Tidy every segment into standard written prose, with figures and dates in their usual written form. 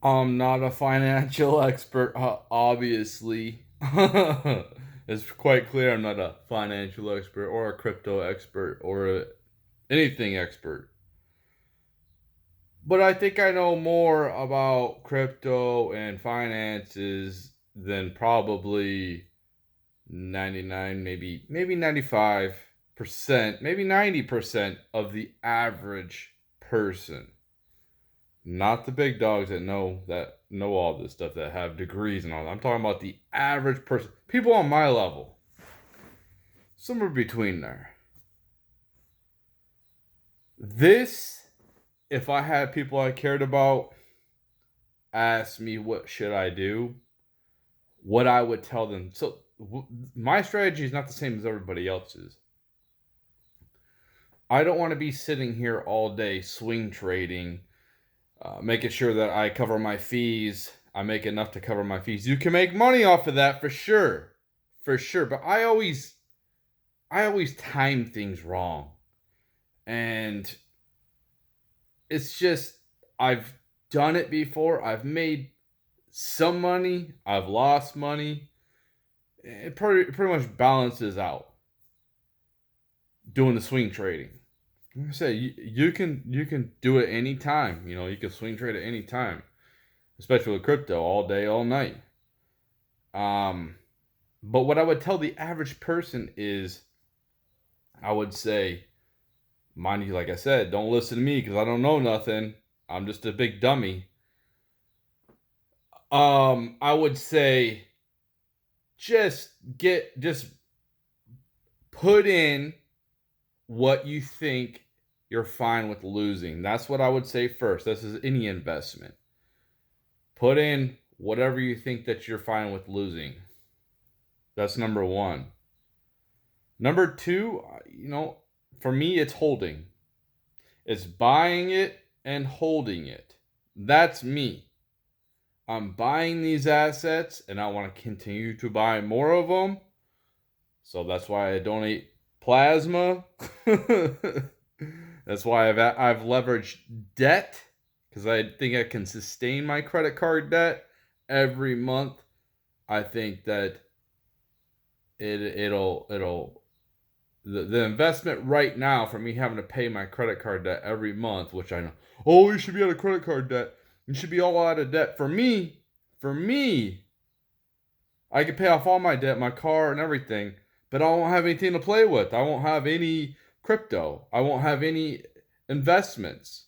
I'm not a financial expert, obviously. It's quite clear I'm not a financial expert or a crypto expert or anything expert. But I think I know more about crypto and finances than probably 99, maybe 95%, maybe 90% of the average person. Not the big dogs that know all this stuff that have degrees and all that. I'm talking about the average person, people on my level, somewhere between there. This, if I had people I cared about ask me what should I do, what I would tell them. So my strategy is not the same as everybody else's. I don't want to be sitting here all day swing trading, making sure that I cover my fees. I make enough to cover my fees. You can make money off of that for sure. But I always time things wrong, and it's just I've done it before. I've made some money. I've lost money. It pretty much balances out doing the swing trading. Like I say, you can do it anytime. You can swing trade at any time, especially with crypto, all day, all night. Um, but what I would tell the average person is, I would say, mind you, like I said, don't listen to me because I don't know nothing. I'm just a big dummy. I would say just put in what you think you're fine with losing. That's what I would say first. This is any investment. Put in whatever you think that you're fine with losing. That's number one. Number two, for me, it's holding. It's buying it and holding it. That's me. I'm buying these assets and I want to continue to buy more of them. So that's why I donate plasma. That's why I've leveraged debt because I think I can sustain my credit card debt every month. I think that it'll the investment right now for me having to pay my credit card debt every month, which I know, oh, you should be out of credit card debt. You should be all out of debt. For me, I can pay off all my debt, my car and everything, but I won't have anything to play with. I won't have any crypto. I won't have any investments.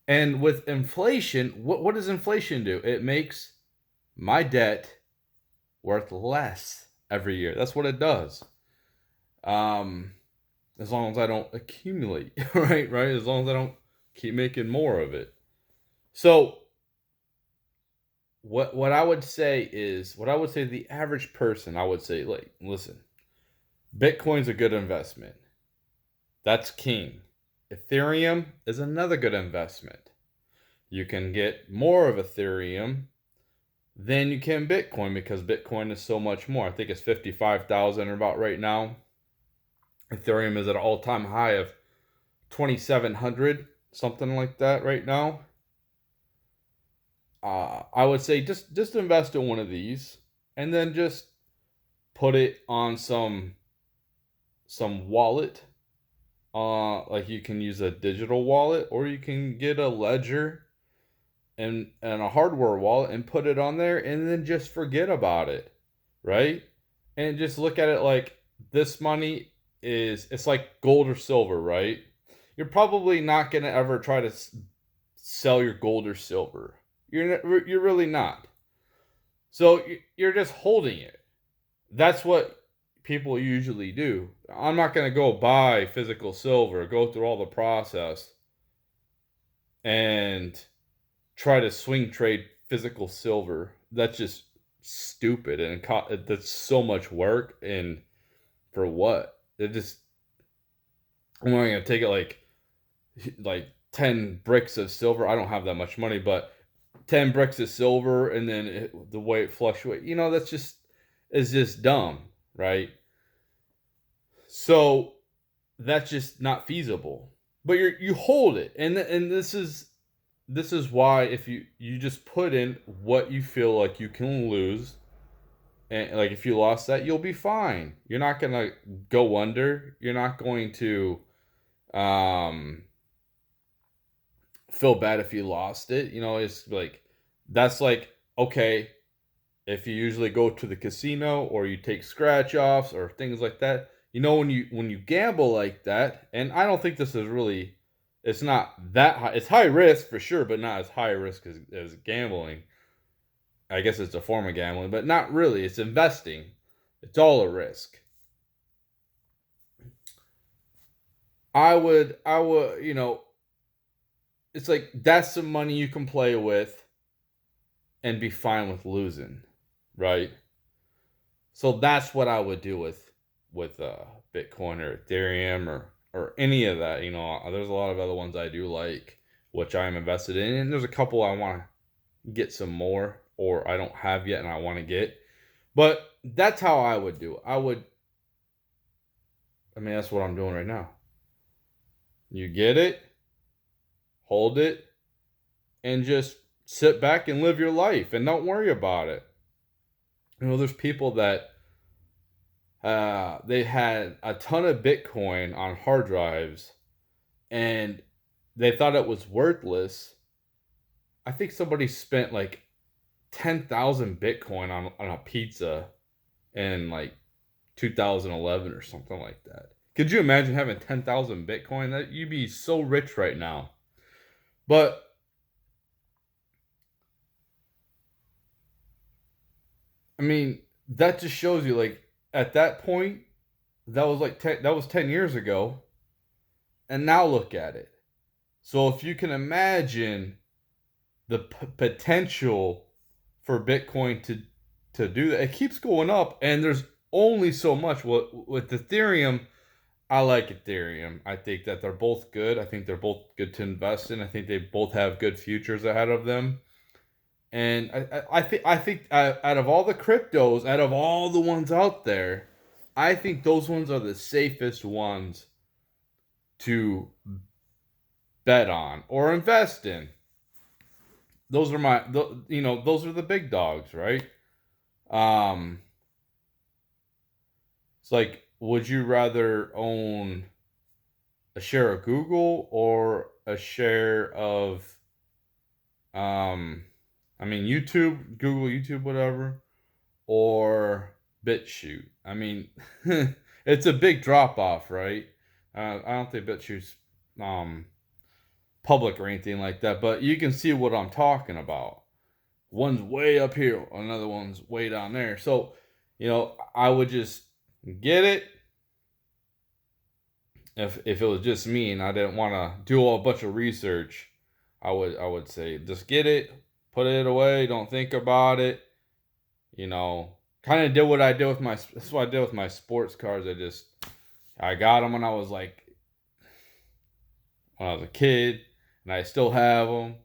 And with inflation, what does inflation do? It makes my debt worth less every year. That's what it does. Um, as long as I don't accumulate, right? As long as I don't keep making more of it. So what I would say to the average person, I would say, like, listen, Bitcoin's a good investment. That's king. Ethereum is another good investment. You can get more of Ethereum than you can Bitcoin because Bitcoin is so much more. I think it's 55,000 about right now. Ethereum is at an all-time high of 2,700, something like that right now. I would say just invest in one of these and then just put it on some wallet. Like you can use a digital wallet or you can get a ledger and a hardware wallet and put it on there and then just forget about it, right? And just look at it like this money it's like gold or silver, right? You're probably not going to ever try to sell your gold or silver. You're really not. So you're just holding it. That's what people usually do. I'm not going to go buy physical silver, go through all the process and try to swing trade physical silver. That's just stupid and that's so much work and for what? It just I'm only gonna take it like 10 bricks of silver. I don't have that much money, but 10 bricks of silver and then the way it fluctuates, that's just is just dumb, right? So that's just not feasible. But you hold it, and this is this is why if you just put in what you feel like you can lose, and like if you lost that, you'll be fine. You're not gonna go under. You're not going to um feel bad if you lost it. It's like that's like okay, if you usually go to the casino or you take scratch offs or things like that, when you gamble like that, and I don't think this is really, it's not that high. It's high risk for sure, but not as high risk as gambling. I guess it's a form of gambling, but not really. It's investing. It's all a risk. I would, it's like that's some money you can play with and be fine with losing, right? So that's what I would do with Bitcoin or Ethereum or any of that. There's a lot of other ones I do like, which I'm invested in, and there's a couple I want to get some more or I don't have yet and I want to get. But that's how I would do it. I mean, that's what I'm doing right now. You get it, hold it, and just sit back and live your life and don't worry about it. There's people that they had a ton of Bitcoin on hard drives and they thought it was worthless. I think somebody spent like 10,000 Bitcoin on a pizza in like 2011 or something like that. Could you imagine having 10,000 Bitcoin? That you'd be so rich right now. But I mean, that just shows you like at that point that was 10 years ago, and now look at it. So if you can imagine the potential for Bitcoin to do that, it keeps going up, and there's only so much. With Ethereum, I like Ethereum. I think that they're both good. I think they're both good to invest in. I think they both have good futures ahead of them. And I think out of all the cryptos, out of all the ones out there, I think those ones are the safest ones to bet on or invest in. Those are those are the big dogs, right? Um, it's like, would you rather own a share of Google or a share of, um, I mean, YouTube, Google, YouTube, whatever, or BitChute? I mean, it's a big drop off, right? I don't think BitChute's um public or anything like that, but you can see what I'm talking about. One's way up here, another one's way down there. So, I would just get it if it was just me and I didn't want to do a bunch of research. I would say just get it, put it away, don't think about it. Kind of did what I did with my that's what I did with my sports cars. I got them when I was a kid, and I still have them.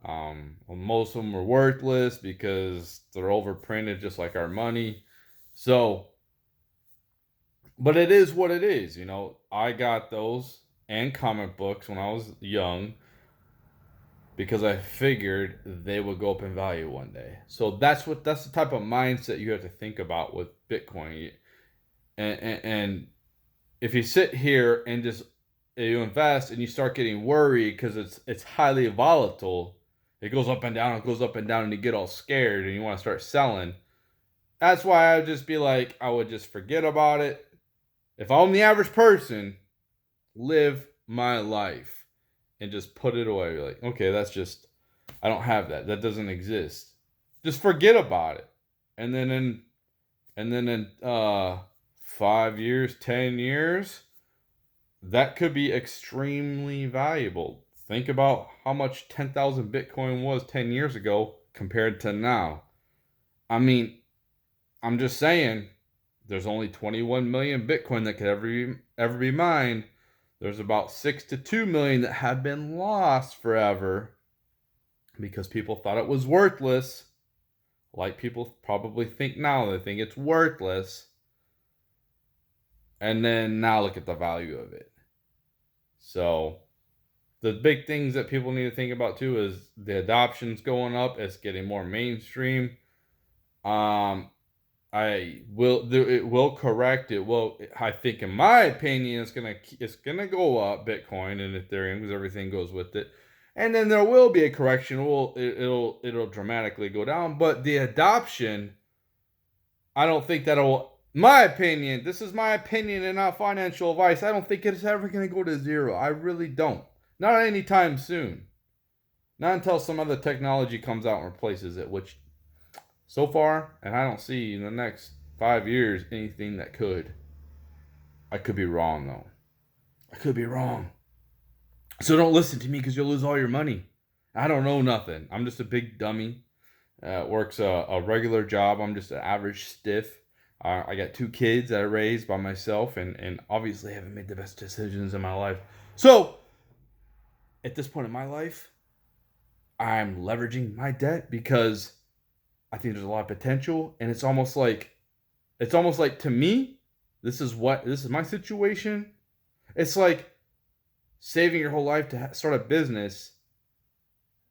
Well, most of them are worthless because they're overprinted, just like our money. So, but it is what it is. I got those and comic books when I was young because I figured they would go up in value one day. So that's the type of mindset you have to think about with Bitcoin. And if you sit here and just you invest and you start getting worried because it's highly volatile, it goes up and down, it goes up and down, and you get all scared and you want to start selling. That's why I would just be like, I would just forget about it. If I'm the average person, live my life and just put it away. Like, okay, I don't have that. That doesn't exist. Just forget about it. And then in 5 years, 10 years, that could be extremely valuable. Think about how much 10,000 Bitcoin was 10 years ago compared to now. I mean, I'm just saying, there's only 21 million Bitcoin that could ever be mined. There's about 6 to 2 million that have been lost forever because people thought it was worthless. Like people probably think now, they think it's worthless. And then now look at the value of it. So The big things that people need to think about too is the adoption's going up. It's getting more mainstream. Um, it will correct. It will. I think, in my opinion, it's gonna go up, Bitcoin and Ethereum, because everything goes with it. And then there will be a correction. It'll dramatically go down. But the adoption, I don't think that'll. My opinion. This is my opinion and not financial advice. I don't think it's ever gonna go to zero. I really don't. Not anytime soon. Not until some other technology comes out and replaces it, which so far, and I don't see in the next 5 years anything that could. I could be wrong though. I could be wrong. So don't listen to me because you'll lose all your money. I don't know nothing. I'm just a big dummy. Works a regular job. I'm just an average stiff. I got 2 kids that I raised by myself, and obviously haven't made the best decisions in my life. So at this point in my life, I'm leveraging my debt because I think there's a lot of potential, and it's almost like to me, this is my situation. It's like saving your whole life to start a business.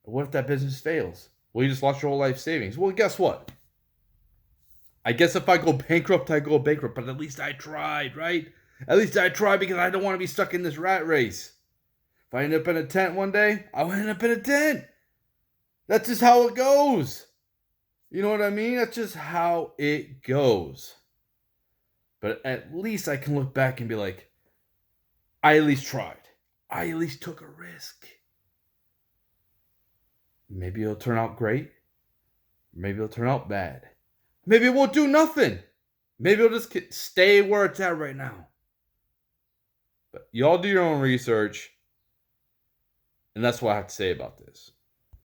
What if that business fails? Well, you just lost your whole life savings. Well, guess what? I guess if I go bankrupt, I go bankrupt, but at least I tried, right? At least I tried because I don't want to be stuck in this rat race. If I end up in a tent one day, I'll end up in a tent. That's just how it goes. You know what I mean? That's just how it goes. But at least I can look back and be like, I at least tried. I at least took a risk. Maybe it'll turn out great. Maybe it'll turn out bad. Maybe it won't do nothing. Maybe it'll just stay where it's at right now. But y'all do your own research. And that's what I have to say about this.